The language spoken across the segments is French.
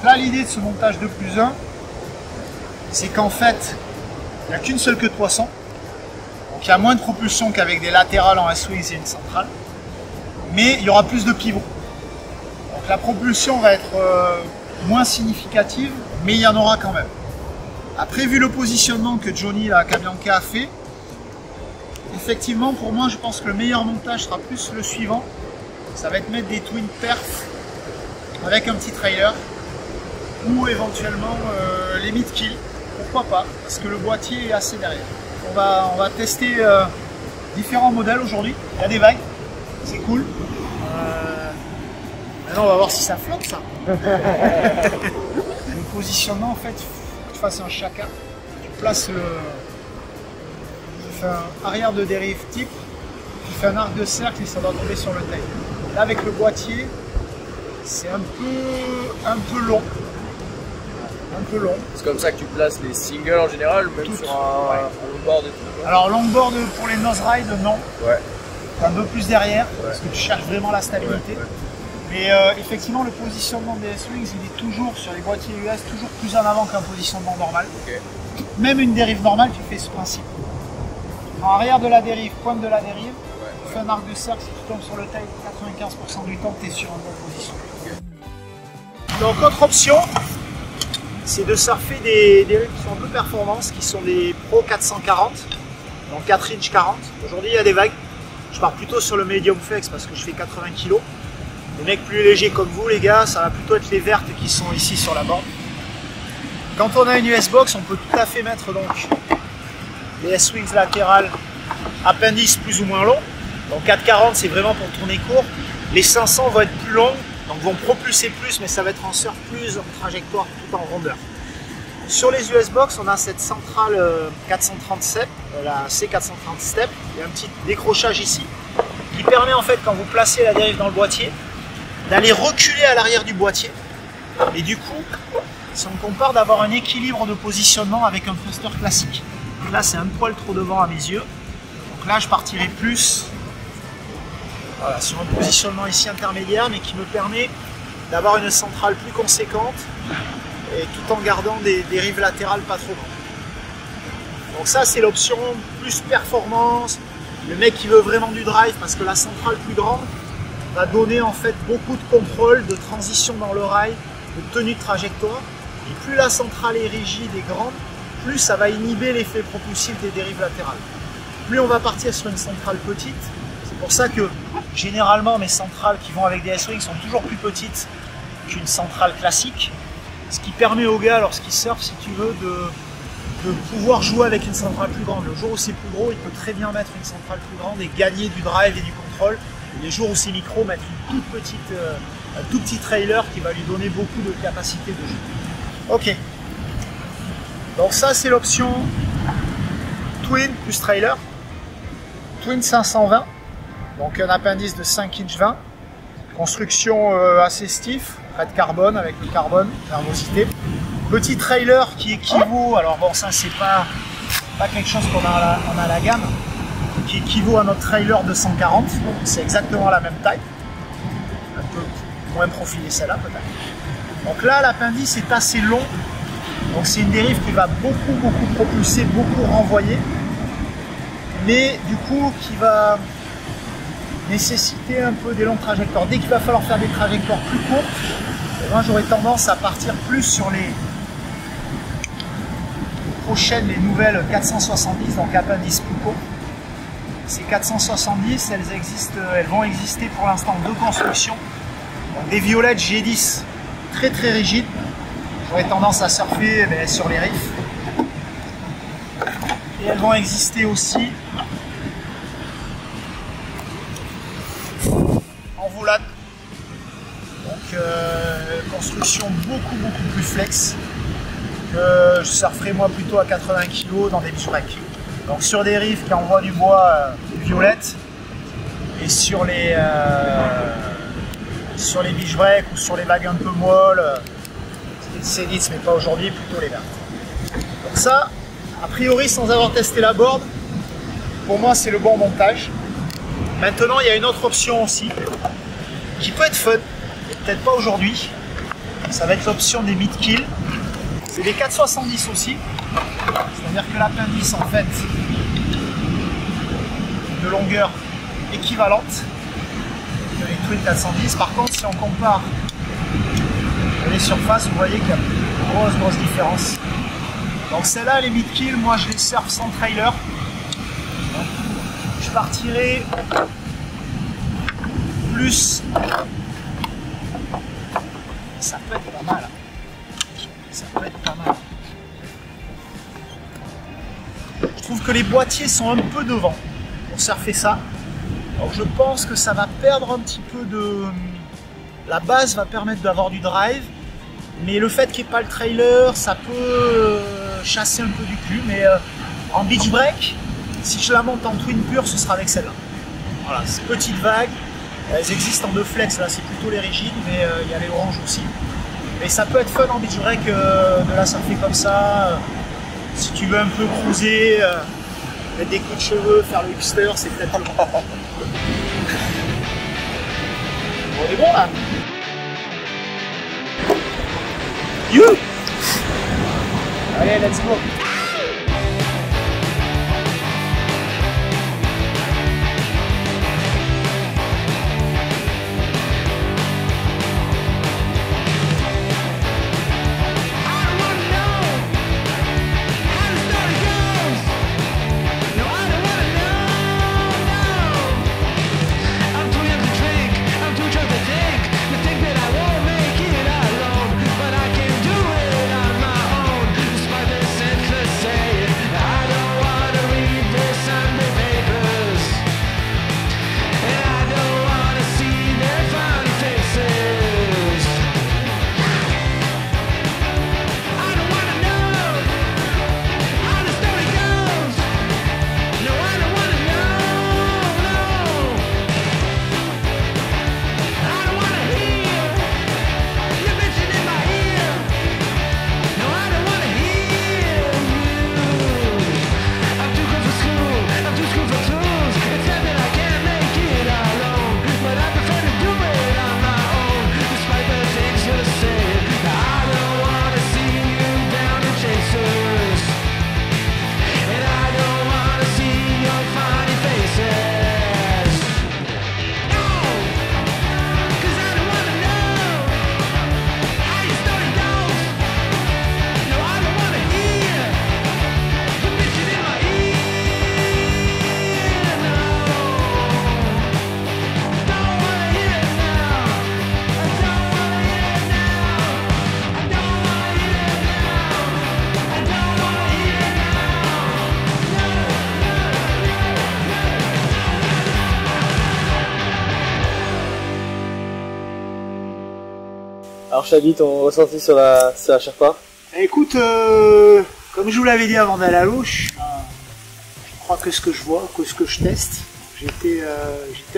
là, l'idée de ce montage 2+1, c'est qu'en fait, il n'y a qu'une seule queue de poisson. Donc il y a moins de propulsion qu'avec des latérales en S-Wings et une centrale. Mais il y aura plus de pivots. Donc la propulsion va être moins significative, mais il y en aura quand même. Après, vu le positionnement que Johnny, la Cabianca, a fait, effectivement, pour moi, je pense que le meilleur montage sera plus le suivant. Ça va être mettre des twin perf avec un petit trailer ou éventuellement les mid-kill. Pourquoi pas, parce que le boîtier est assez derrière. On va tester différents modèles aujourd'hui. Il y a des vagues, c'est cool. Maintenant, on va voir si ça flotte, ça. Le positionnement, en fait, il faut que tu fasses un chaka. Tu places le... Tu fais un arrière de dérive type, tu fais un arc de cercle et ça doit tomber sur le tail. Là, avec le boîtier, c'est un peu long. Un peu long. C'est comme ça que tu places les singles en général, même Toutes, sur un longboard et tout. Alors longboard pour les nose ride, non. Ouais. Un peu plus derrière, parce que tu cherches vraiment la stabilité. Ouais. Mais effectivement, le positionnement des S-Wings, il est toujours sur les boîtiers US, toujours plus en avant qu'un positionnement normal. Okay. Même une dérive normale, tu fais ce principe. En arrière de la dérive, pointe de la dérive, tu fais un arc de cercle, si tu tombes sur le tail, 95% du temps, tu es sur une bonne position. Okay. Donc, autre option, c'est de surfer des dérives qui sont un peu performances, qui sont des Pro 440, donc 4 inch 40. Aujourd'hui, il y a des vagues. Je pars plutôt sur le medium flex parce que je fais 80 kg. Les mecs plus légers comme vous, les gars, ça va plutôt être les vertes qui sont ici sur la borne. Quand on a une US box, on peut tout à fait mettre donc les S-Wings latérales, appendices plus ou moins longs. Donc 440, c'est vraiment pour tourner court. Les 500 vont être plus longs, donc vont propulser plus, mais ça va être en surf plus, en trajectoire tout en rondeur. Sur les US box, on a cette centrale 430 step, la C430 step. Il y a un petit décrochage ici qui permet en fait, quand vous placez la dérive dans le boîtier, d'aller reculer à l'arrière du boîtier. Et du coup, si on compare, d'avoir un équilibre de positionnement avec un thruster classique. Donc là, c'est un poil trop devant à mes yeux. Donc là, je partirai plus voilà, sur un positionnement ici intermédiaire, mais qui me permet d'avoir une centrale plus conséquente et tout en gardant des dérives latérales pas trop grandes. Donc ça, c'est l'option plus performance. Le mec qui veut vraiment du drive, parce que la centrale plus grande va donner en fait beaucoup de contrôle, de transition dans le rail, de tenue de trajectoire. Et plus la centrale est rigide et grande, plus ça va inhiber l'effet propulsif des dérives latérales. Plus on va partir sur une centrale petite, c'est pour ça que généralement mes centrales qui vont avec des S-Wings sont toujours plus petites qu'une centrale classique. Ce qui permet aux gars, lorsqu'ils surfent, si tu veux, de pouvoir jouer avec une centrale plus grande. Le jour où c'est plus gros, il peut très bien mettre une centrale plus grande et gagner du drive et du contrôle. Et les jours où c'est micro, mettre une toute petite, un tout petit trailer qui va lui donner beaucoup de capacité de jeu. Ok. Donc ça, c'est l'option Twin plus trailer. Twin 520. Donc un appendice de 5 inch 20. Construction assez stiff, red carbone avec le carbone, nervosité. Petit trailer qui équivaut, alors bon ça c'est pas quelque chose qu'on a à la gamme, qui équivaut à notre trailer 240, c'est exactement la même taille, un peu moins profilé celle-là peut-être. Donc là l'appendice est assez long, donc c'est une dérive qui va beaucoup propulser, beaucoup renvoyer, mais du coup qui va nécessiter un peu des longues trajectoires. Dès qu'il va falloir faire des trajectoires plus courtes, moi j'aurais tendance à partir plus sur les prochaines, les nouvelles 470, donc appendice plus court. Ces 470, elles vont exister pour l'instant en deux constructions. Donc, des violettes G10 très rigides. J'aurais tendance à surfer sur les riffs. Et elles vont exister aussi en volade. Donc construction beaucoup plus flex que je surferai moi plutôt à 80 kg dans des beach breaks. Donc sur des riffs qui envoient du bois violette et sur les beach breaks ou sur les vagues un peu molles, c'est Zénith mais pas aujourd'hui, plutôt les vertes. Donc ça, a priori sans avoir testé la board, pour moi c'est le bon montage. Maintenant il y a une autre option aussi qui peut être fun, peut-être pas aujourd'hui, ça va être l'option des mid-kill. C'est des 4,70 aussi, c'est-à-dire que l'appendice en fait de longueur équivalente que les Twin 410. Par contre, si on compare les surfaces, vous voyez qu'il y a une grosse différence. Donc celle-là, les mid-kill, moi je les surfe sans trailer. Je partirai plus. Ça peut être pas mal. Ça peut être pas mal. Je trouve que les boîtiers sont un peu devant pour surfer ça. Alors je pense que ça va perdre un petit peu de... La base va permettre d'avoir du drive, mais le fait qu'il n'y ait pas le trailer, ça peut chasser un peu du cul. Mais en beach break, si je la monte en twin pure, ce sera avec celle-là. Voilà, c'est petite vague. Elles existent en 2 flex, là c'est plutôt les rigides, mais il y a les oranges aussi. Et ça peut être fun en beach break de la surfer comme ça. Si tu veux un peu cruiser, mettre des coups de cheveux, faire le hipster, c'est peut-être pas le moment. On est bon là. You. Allez, let's go. Alors Chabi, ton ressenti sur la Sherpa? Écoute, comme je vous l'avais dit avant d'aller à l'eau, je crois que ce que je vois, que ce que je teste, j'étais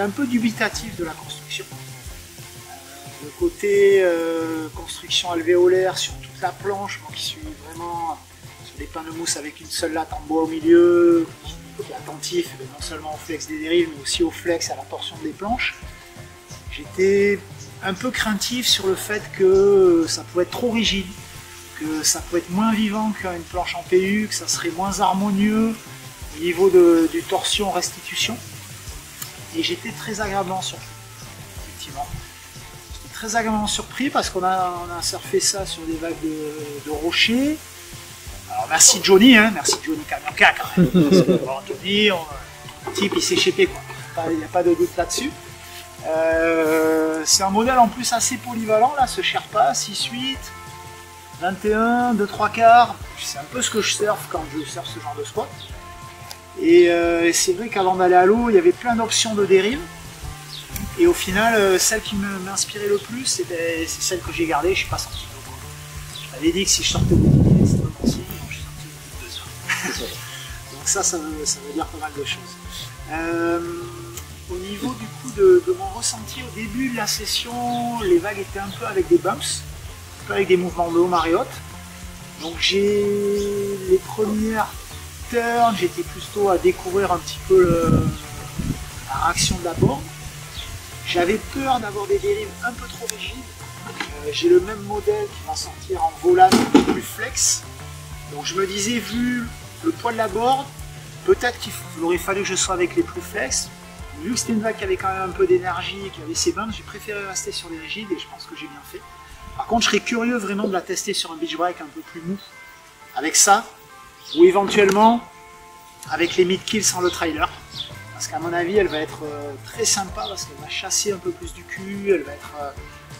un peu dubitatif de la construction. Le côté construction alvéolaire sur toute la planche, moi qui suis vraiment sur des pains de mousse avec une seule latte en bois au milieu, qui est attentif non seulement au flex des dérives, mais aussi au flex à la torsion des planches, j'étais un peu craintif sur le fait que ça pouvait être trop rigide, que ça pouvait être moins vivant qu'une planche en PU, que ça serait moins harmonieux au niveau du torsion-restitution. Et j'étais très agréablement surpris, effectivement. J'étais très agréablement surpris parce qu'on a surfé ça sur des vagues de rochers. Alors merci Johnny, hein, merci Johnny Kamionka quand même. Parce que, bon, Johnny, le type il s'est chépé quoi, il n'y a pas de doute là-dessus. C'est un modèle en plus assez polyvalent là, ce Sherpa, 6-8, 21, 2-3/4, c'est un peu ce que je surfe quand je surfe ce genre de squat. Et c'est vrai qu'avant d'aller à l'eau, il y avait plein d'options de dérive. Et au final, celle qui m'inspirait le plus, c'est celle que j'ai gardée, je suis pas sorti de l'eau. Je m'avais dit que si je sortais au bout de 10, c'était pas possible, donc je suis sorti au bout de 2 heures. Donc ça veut dire pas mal de choses. Au niveau du coup de mon ressenti au début de la session, les vagues étaient un peu avec des bumps, un peu avec des mouvements de haut marée haute. Donc j'ai les premières turns, j'étais plutôt à découvrir un petit peu la réaction de la board. J'avais peur d'avoir des dérives un peu trop rigides, J'ai le même modèle qui va sortir en volane plus flex. Donc je me disais, vu le poids de la board, peut-être qu'il aurait fallu que je sois avec les plus flex. Vu que c'était une vague qui avait quand même un peu d'énergie et qui avait ses bandes, j'ai préféré rester sur les rigides et je pense que j'ai bien fait. Par contre, je serais curieux vraiment de la tester sur un beach break un peu plus mou. Avec ça, ou éventuellement avec les mid-kills sans le trailer. Parce qu'à mon avis, elle va être très sympa parce qu'elle va chasser un peu plus du cul, elle va être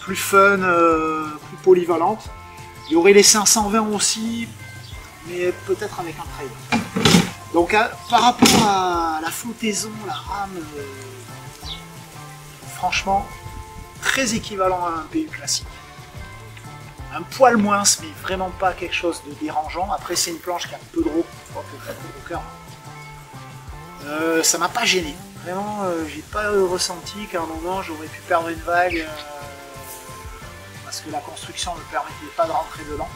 plus fun, plus polyvalente. Il y aurait les 520 aussi, mais peut-être avec un trailer. Donc par rapport à la flottaison, la rame, franchement, très équivalent à un PU classique. Un poil moins, mais vraiment pas quelque chose de dérangeant. Après, c'est une planche qui a peu de roue, ça m'a pas gêné. Vraiment, j'ai pas ressenti qu'à un moment j'aurais pu perdre une vague parce que la construction ne me permettait pas de rentrer dedans.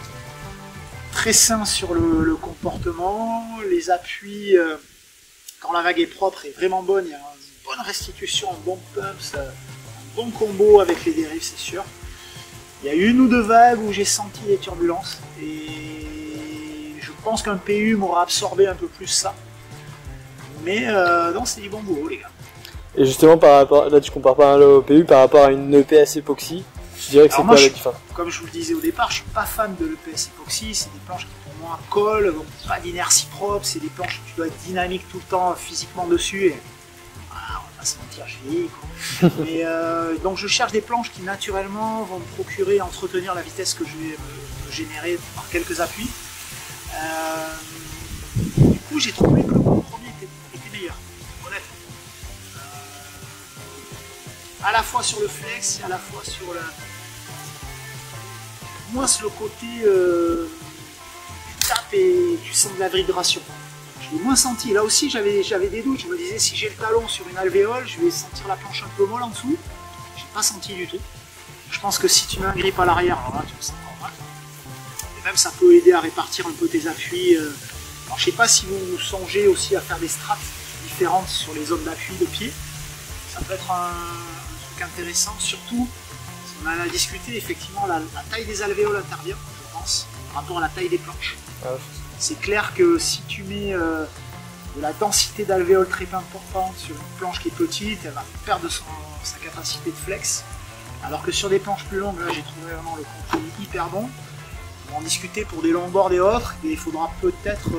Très sain sur le comportement, les appuis, quand la vague est propre, est vraiment bonne, il y a une bonne restitution, un bon pumps, un bon combo avec les dérives, c'est sûr. Il y a une ou deux vagues où j'ai senti des turbulences et je pense qu'un PU m'aura absorbé un peu plus ça. Mais non, c'est du bon boulot, les gars. Et justement, par rapport, là tu compares pas au PU par rapport à une EPS époxy, je dirais que c'est quoi la différence? Comme je vous le disais au départ, je suis pas fan de l'EPS époxy, c'est des planches qui pour moi collent, donc pas d'inertie propre, c'est des planches où tu dois être dynamique tout le temps physiquement dessus. Et, on va pas se mentir, je vieillis quoi. Mais, donc je cherche des planches qui naturellement vont me procurer, entretenir la vitesse que je vais me générer par quelques appuis. Du coup, j'ai trouvé que mon premier était meilleur, honnêtement. À la fois sur le flex et à la fois sur la... Moins le côté tu tapes et tu sens de la vibration. Je l'ai moins senti. Là aussi, j'avais des doutes. Je me disais, si j'ai le talon sur une alvéole, je vais sentir la planche un peu molle en dessous. J'ai pas senti du tout. Je pense que si tu mets un grip à l'arrière, alors là, tu le sens pas mal. Et même, ça peut aider à répartir un peu tes appuis. Alors, je sais pas si vous songez aussi à faire des strates différentes sur les zones d'appui de pied. Ça peut être un truc intéressant, surtout. On en a discuté, effectivement, la taille des alvéoles intervient, je pense, par rapport à la taille des planches. C'est clair que si tu mets de la densité d'alvéoles très importante sur une planche qui est petite, elle va perdre sa capacité de flex. Alors que sur des planches plus longues, là j'ai trouvé vraiment le compromis hyper bon. On va en discuter pour des longboards et autres, et il faudra peut-être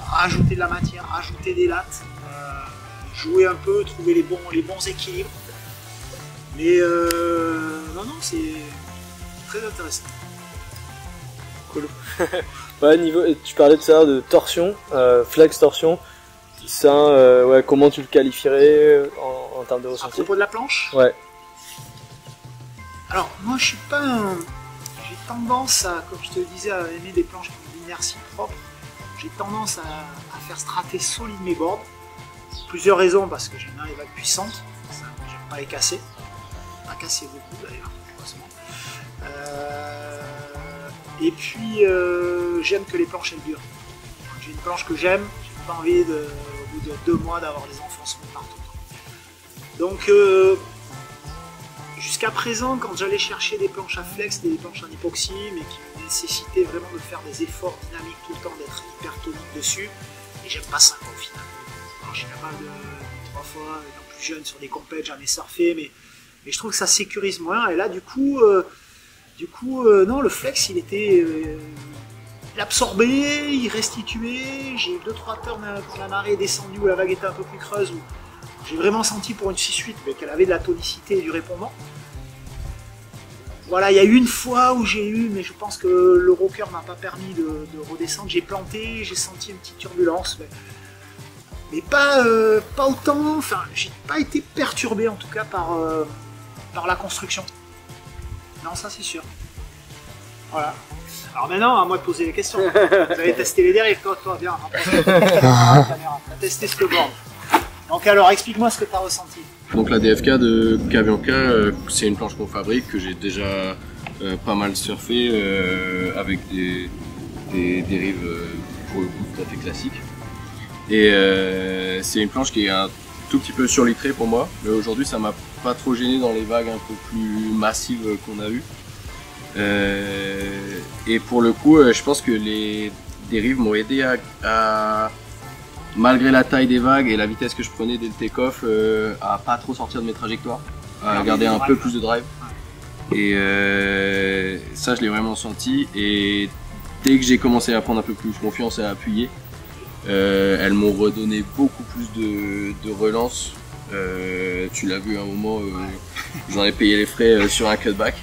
rajouter de la matière, rajouter des lattes, jouer un peu, trouver les bons équilibres. Mais non, c'est très intéressant. Cool. Ouais, tu parlais de ça, de torsion, flex torsion. Ça, ouais, comment tu le qualifierais en termes de ressenti? À propos de la planche? Ouais. Alors, moi je suis pas un... J'ai tendance à, comme je te le disais, à aimer des planches qui ont une inertie propre. J'ai tendance à faire strater solide mes boards. Plusieurs raisons, parce que j'aime bien les vagues puissantes. J'aime pas les casser. Pas casser beaucoup d'ailleurs, heureusement. Et puis j'aime que les planches elles durent. J'ai une planche que j'aime, j'ai pas envie au bout de 2 mois d'avoir des enfoncements partout. Donc jusqu'à présent, quand j'allais chercher des planches à flex, c'était des planches en époxy, mais qui nécessitaient vraiment de faire des efforts dynamiques tout le temps, d'être hyper tonique dessus. Et j'aime pas ça au final. Alors, je suis capable de 3 fois, étant plus jeune, sur des compètes, j'en ai surfé, mais je trouve que ça sécurise moins. Et là, du coup, non, le flex, il était... il absorbait, il restituait. J'ai eu 2-3 turns quand la marée est descendue, où la vague était un peu plus creuse, où j'ai vraiment senti pour une 6-8 qu'elle avait de la tonicité et du répondant. Voilà, il y a eu une fois où j'ai eu, mais je pense que le rocker m'a pas permis de redescendre. J'ai planté, j'ai senti une petite turbulence, mais pas autant. Enfin, j'ai pas été perturbé en tout cas par la construction. Non, ça c'est sûr. Voilà. Alors maintenant, à moi de poser les questions. Vous avez testé les dérives, toi, viens. Tester ce que board. Donc alors, explique-moi ce que tu as ressenti. Donc la DFK de Cavianca, c'est une planche qu'on fabrique, que j'ai déjà pas mal surfé avec des dérives pour le coup tout à fait classiques. Et c'est une planche qui est un tout petit peu surlitrée pour moi, mais aujourd'hui ça m'a pas trop gêné dans les vagues un peu plus massives qu'on a eues. Et pour le coup, je pense que les dérives m'ont aidé à, malgré la taille des vagues et la vitesse que je prenais dès le take-off, à pas trop sortir de mes trajectoires, à garder un peu plus de drive. Et ça, je l'ai vraiment senti. Et dès que j'ai commencé à prendre un peu plus confiance et à appuyer, elles m'ont redonné beaucoup plus de relance. Tu l'as vu à un moment, j'en ai payé les frais sur un cutback.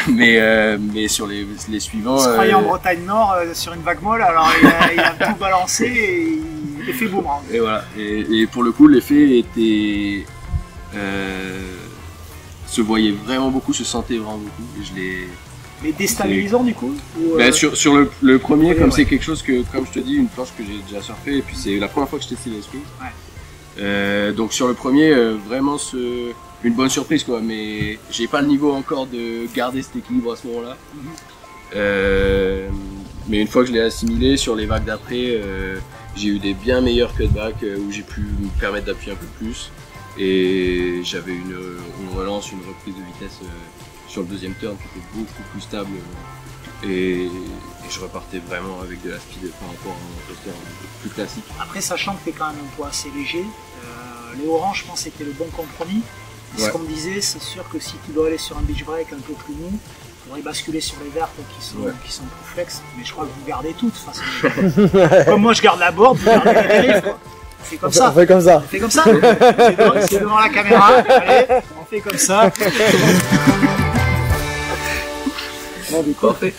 Mais sur les suivants. Il se croyait en Bretagne Nord sur une vague molle, alors il a tout balancé et il a fait boomerang. Et voilà. Et pour le coup, l'effet était. Se voyait vraiment beaucoup, se sentait vraiment beaucoup. Et je l'ai. Mais déstabilisant du coup ou, sur le premier, comme c'est quelque chose que, comme je te dis, une planche que j'ai déjà surfé, et puis c'est la première fois que je testais les springs. Donc sur le premier, vraiment une bonne surprise quoi, mais j'ai pas le niveau encore de garder cet équilibre à ce moment-là. Mais une fois que je l'ai assimilé, sur les vagues d'après, j'ai eu des bien meilleurs cutbacks où j'ai pu me permettre d'appuyer un peu plus. Et j'avais une relance, une reprise de vitesse sur le deuxième turn qui était beaucoup plus stable. Et je repartais vraiment avec de la speed par rapport à un coaster plus classique. Après, sachant que tu es quand même un poids assez léger, les oranges, je pense que c'était le bon compromis. Ce qu'on me disait, c'est sûr que si tu dois aller sur un beach break un peu plus mou, il faudrait basculer sur les vertes qui sont plus flex. Mais je crois que vous gardez toutes. Comme moi, je garde la board, vous gardez les dérives. Quoi. On fait comme ça. On fait comme ça. On fait comme ça. C'est devant la caméra. Allez, on fait comme ça. Bon, du coup, parfait.